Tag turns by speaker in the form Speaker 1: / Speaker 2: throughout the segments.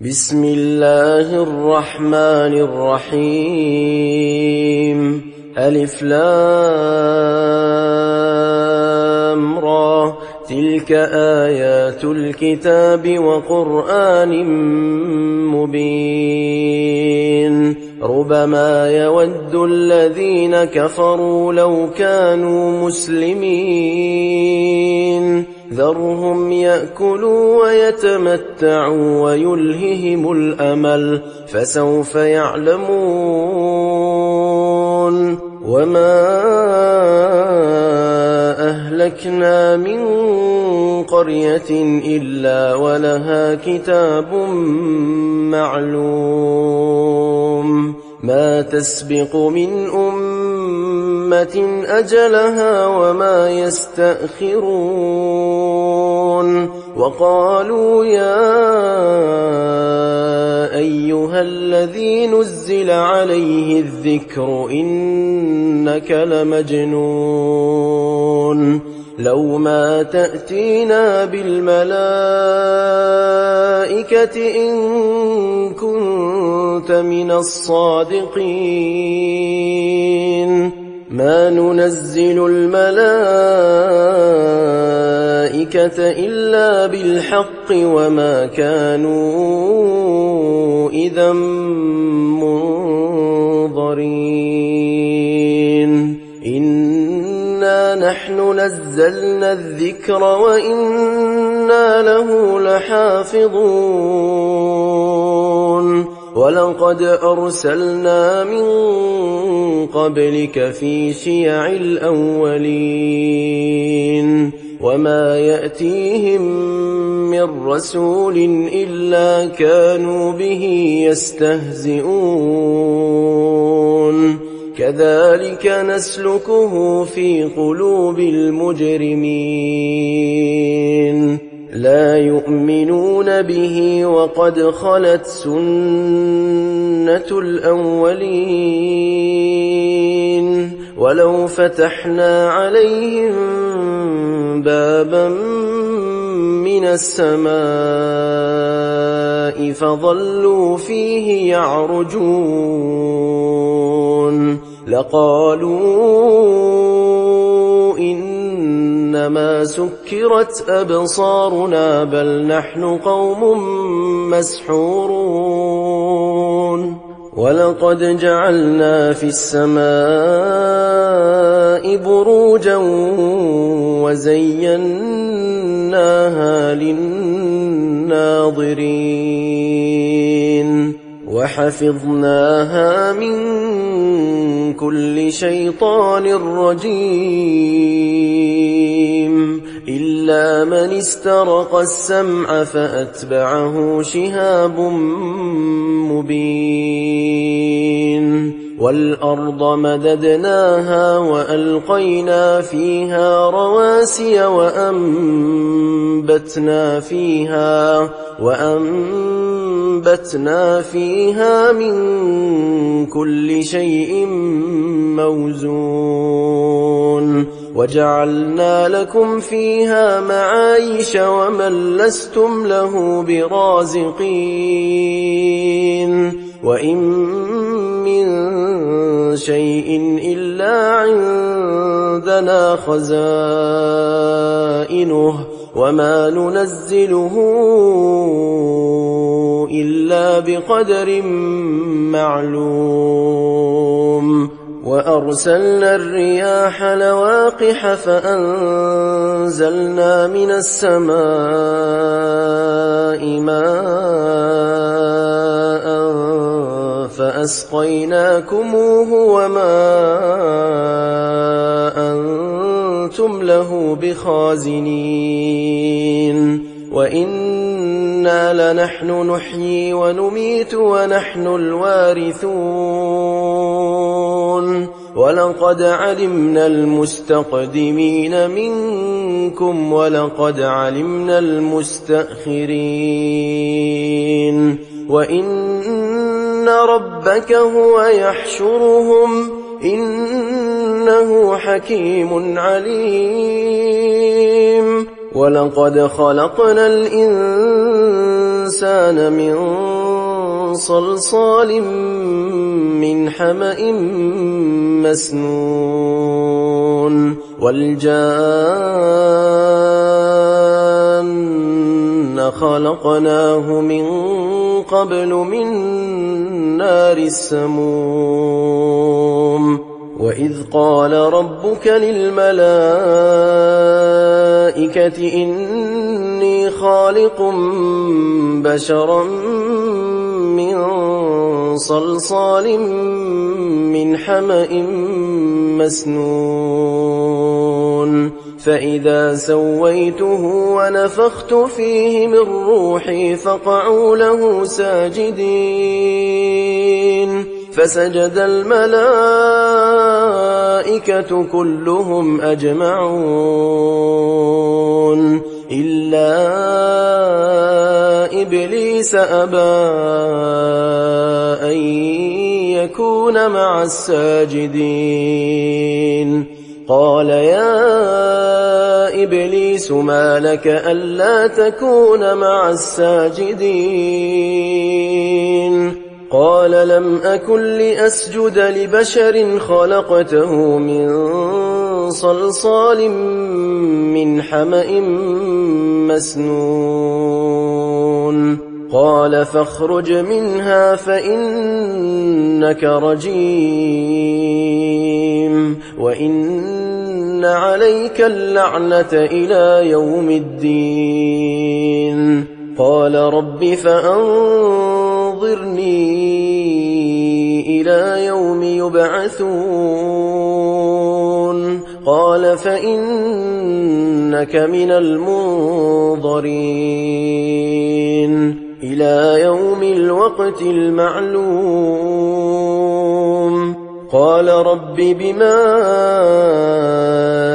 Speaker 1: بسم الله الرحمن الرحيم. ألف لام را، تلك آيات الكتاب وقرآن مبين. ربما يود الذين كفروا لو كانوا مسلمين، ذرهم يأكلوا ويتمتعوا ويلههم الأمل، فسوف يعلمون. وما أهلكنا من قرية إلا ولها كتاب معلوم، ما تسبق من أمة أجلها وما يستأخرون. وقالوا يا أيها الذي نزل عليه الذكر إنك لمجنون، لو ما تأتينا بالملائكة إن كنت من الصادقين. ما ننزل الملائكة إلا بالحق وما كانوا إذا منظرين. إنا نحن نزلنا الذكر وإنا له لحافظون. ولقد أرسلنا من قبلك في شيع الأولين، وما يأتيهم من رسول إلا كانوا به يستهزئون. كذلك نسلكه في قلوب المجرمين، لا يؤمنون به وقد خلت سنة الأولين. ولو فتحنا عليهم بابا من السماء فظلوا فيه يعرجون لقالوا إنما سكرت أبصارنا بل نحن قوم مسحورون. ولقد جعلنا في السماء بروجا وزيناها للناظرين وحفظناها من كل شيطان رجيم إلا من استرق السمع فأتبعه شهاب مبين. والأرض مددناها وألقينا فيها رواسي وأنبتنا فيها من كل شيء موزون. وجعلنا لكم فيها معايش ومن لستم له برازقين. وإن من شيء إلا عندنا خزائنه وما ننزله إلا بقدر معلوم. وأرسلنا الرياح لواقح فأنزلنا من السماء ماء فأسقيناكموه وما أنتم له بخازنين. وإنا لنحن نحيي ونميت ونحن الوارثون. ولقد علمنا المستقدمين منكم ولقد علمنا المستأخرين. وإن ربك هو يحشرهم إنه حكيم عليم. ولقد خلقنا الإنسان الإنسان من صلصال من حمأ مسنون والجان خلقناه من قبل من نار السموم وإذ قال ربك للملائكة إني خالق بشرا من صلصال من حمأ مسنون فإذا سويته ونفخت فيه من روحي فقعوا له ساجدين فسجد الملائكة كلهم أجمعون إلا إبليس أبى أن يكون مع الساجدين قال يا إبليس ما لك ألا تكون مع الساجدين قال لم أكن لأسجد لبشر خلقته من صلصال من حمأ مسنون قال فاخرج منها فإنك رجيم وإن عليك اللعنة إلى يوم الدين قال رب فأنظرني إلى يوم يبعثون قال فإنك من المنظرين إلى يوم الوقت المعلوم قال رب بما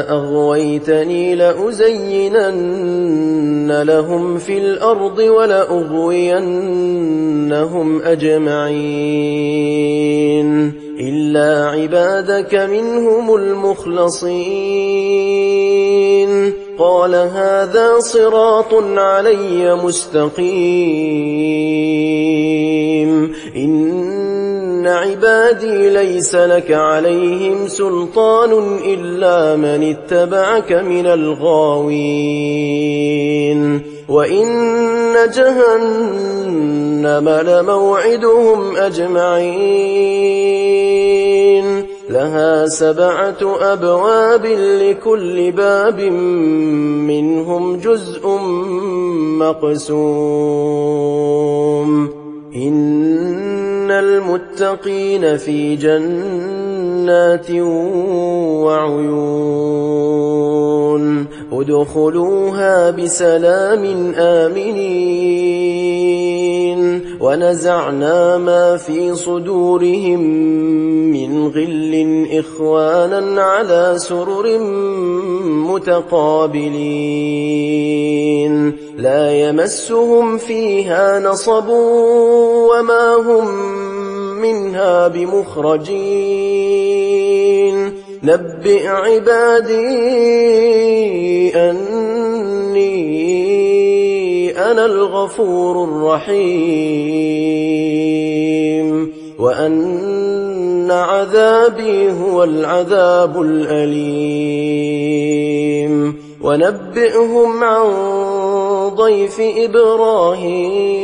Speaker 1: أغويتني لأزينن لهم في الأرض ولأغوينهم أجمعين إلا عبادك منهم المخلصين قال هذا صراط علي مستقيم إن عبادي ليس لك عليهم سلطان إلا من اتبعك من الغاوين وإن جهنم لموعدهم أجمعين لها 7 أبواب لكل باب منهم جزء مقسوم إن المتقين في جنات وعيون ادخلوها بسلام آمنين ونزعنا ما في صدورهم من غل إخوانا على سرر متقابلين لا يمسهم فيها نصب وما هم منها بمخرجين نبئ عبادي أني أنا الغفور الرحيم وأن عذابي هو العذاب الأليم ونبئهم عن ضيف إبراهيم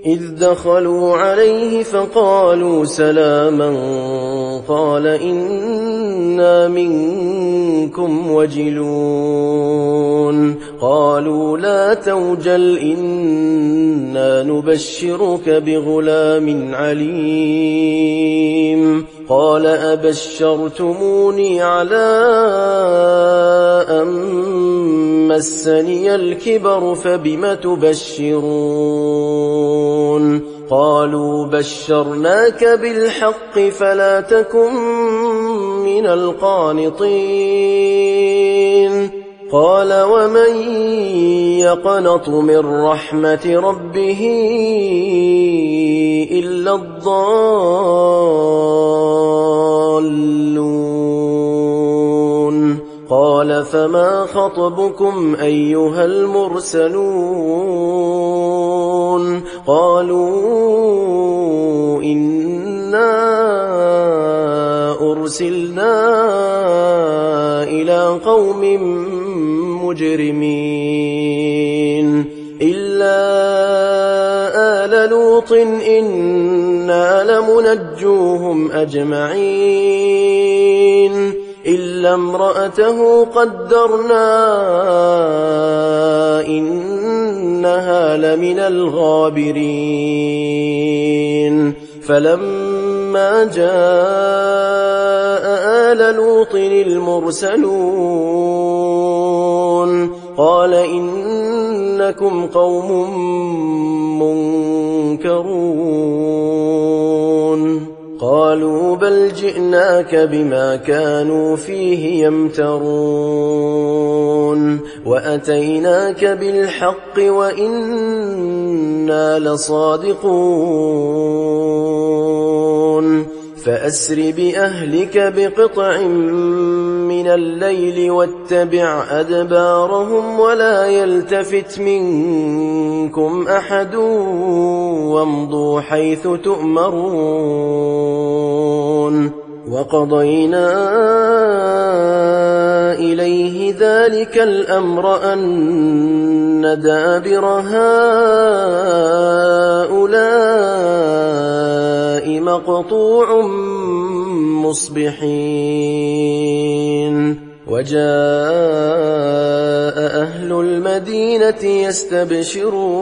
Speaker 1: إذ دخلوا عليه فقالوا سلاما قال إنا منكم وجلون قالوا لا توجل إنا نبشرك بغلام عليم قال أبشرتموني على أن مسني الكبر فبم تبشرون قالوا بشرناك بالحق فلا تكن من القانطين قال ومن يقنط من رحمة ربه إلا الضالون قال قال فما خطبكم أيها المرسلون قالوا إنا أرسلنا إلى قوم مجرمين إلا آل لوط إنا لمنجوهم أجمعين إلا امرأته قدرنا إنها لمن الغابرين فلما جاء آل لوط المرسلون قال إنكم قوم منكرون قالوا بل جئناك بما كانوا فيه يمترون وأتيناك بالحق وإنا لصادقون فأسر بأهلك بقطع من الليل واتبع أدبارهم ولا يلتفت منكم أحد وامضوا حيث تؤمرون وقضينا إليه ذلك الأمر أن دابر هؤلاء مقطوع مصبحين وجاء أهل المدينة يستبشرون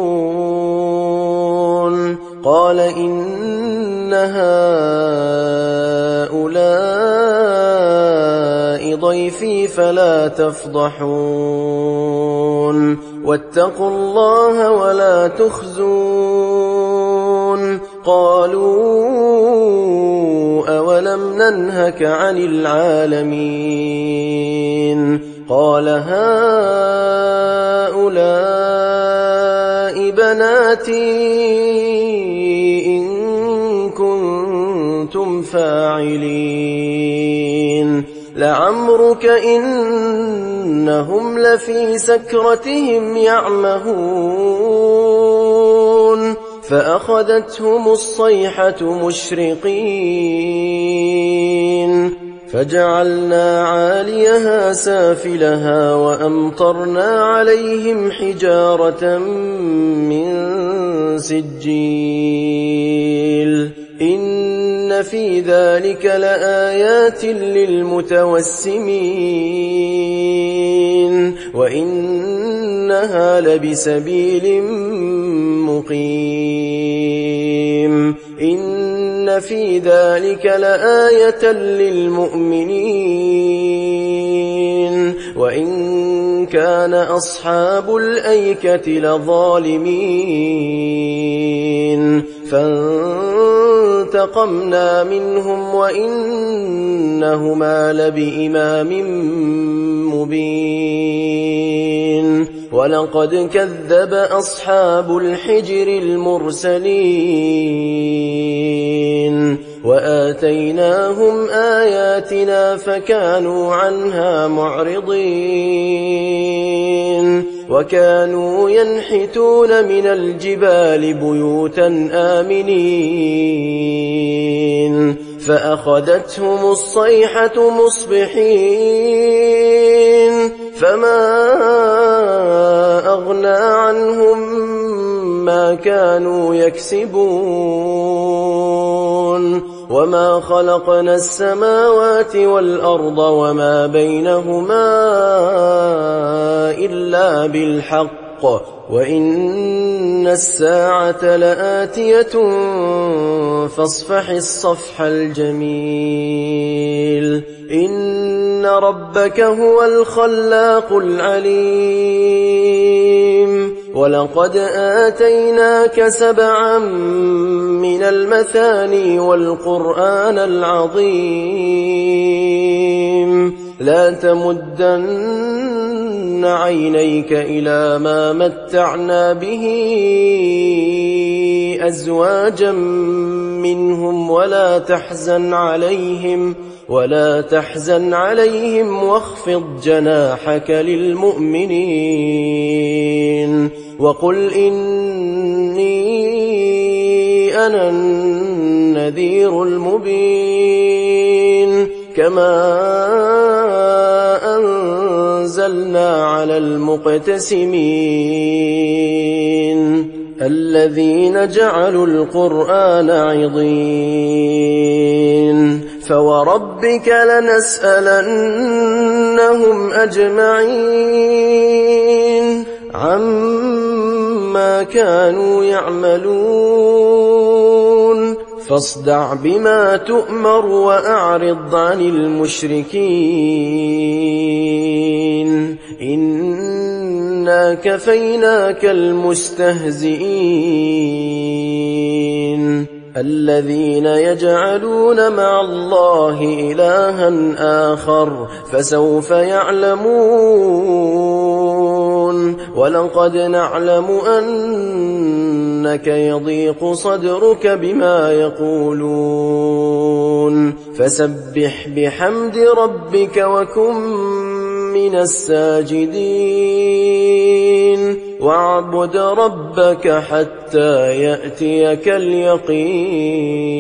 Speaker 1: قال إن هؤلاء ضيفي فلا تفضحون واتقوا الله ولا تخزون قالوا أولم ننهك عن العالمين قال هؤلاء بناتي إن كنتم فاعلين لعمرك إنهم لفي سكرتهم يعمهون فأخذتهم الصيحة مشرقين فجعلنا عاليها سافلها وأمطرنا عليهم حجارة من سجيل إن في ذلك لآيات للمتوسمين وإنها لبسبيل مقيم إن في ذلك لآية للمؤمنين وإن كان أصحاب الأيكة لظالمين فانتقمنا منهم وإنهما لبإمام مبين ولقد كذب أصحاب الحجر المرسلين وآتيناهم آياتنا فكانوا عنها معرضين وكانوا ينحتون من الجبال بيوتا آمنين فأخذتهم الصيحة مصبحين فما أغنى عنهم ما كانوا يكسبون وما خلقنا السماوات والأرض وما بينهما إلا بالحق وإن الساعة لآتية فاصفح الصفح الجميل إن ربك هو الخلاق العليم ولقد آتيناك 7 من المثاني والقرآن العظيم لا تمدن عينيك إلى ما متعنا به أزواجا منهم ولا تحزن عليهم واخفض جناحك للمؤمنين وقل إني أنا النذير المبين كما أنزلنا على المقتسمين الذين جعلوا القرآن عضين فوربك لنسألنهم أجمعين عما كانوا يعملون فاصدع بما تؤمر وأعرض عن المشركين إنا كفيناك المستهزئين الذين يجعلون مع الله إلها آخر فسوف يعلمون ولقد نعلم أنك يضيق صدرك بما يقولون فسبح بحمد ربك وكن من الساجدين واعبد ربك حتى يأتيك اليقين